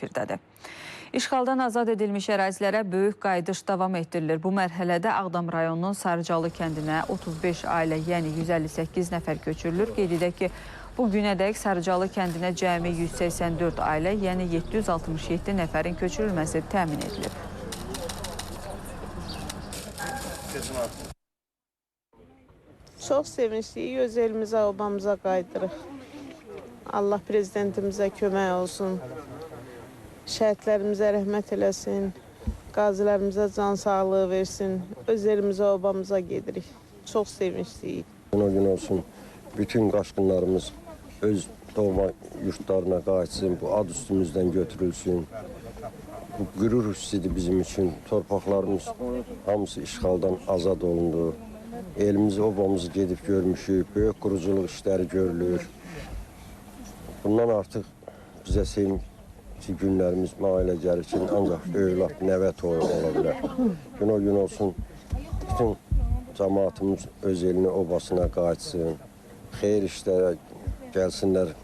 Firdədir. İşğaldan azad edilmiş ərazilərə böyük qayıdış davam etdirilir. Bu mərhələdə Ağdam rayonunun Sarıcalı kəndinə 35 ailə, yəni 158 nəfər köçürülür. Qeyd edək ki, bu günədək Sarıcalı kəndinə cəmi 184 ailə, yəni 767 nəfərin köçürülməsi təmin edilib. Çox sevinçliyik, öz elimizə, obamıza qaydırıq. Allah prezidentimizə kömək olsun. Şəhidlərimizə rəhmət eləsin, qazilərimizə can sağlığı versin, öz elimizə, obamıza gedirik. Çox sevinçliyik. O gün olsun, bütün qaçqınlarımız öz doğma yurtlarına qayıtsın, bu ad üstümüzdən götürülsün. Bu qürur hissidir bizim üçün. Torpaqlarımız hamısı işğaldan azad olundu. Elimizi, obamızı gedib görmüşük, böyük quruculuq işləri görülür. Bundan artıq bizə sevinci günlərimiz ailə gəlir ki, ancaq övlad, nəvə toyu ola bilər. Gün o gün olsun, bütün cəmaatımız öz elini, obasına qayıtsın, xeyir işlərə gəlsinlər.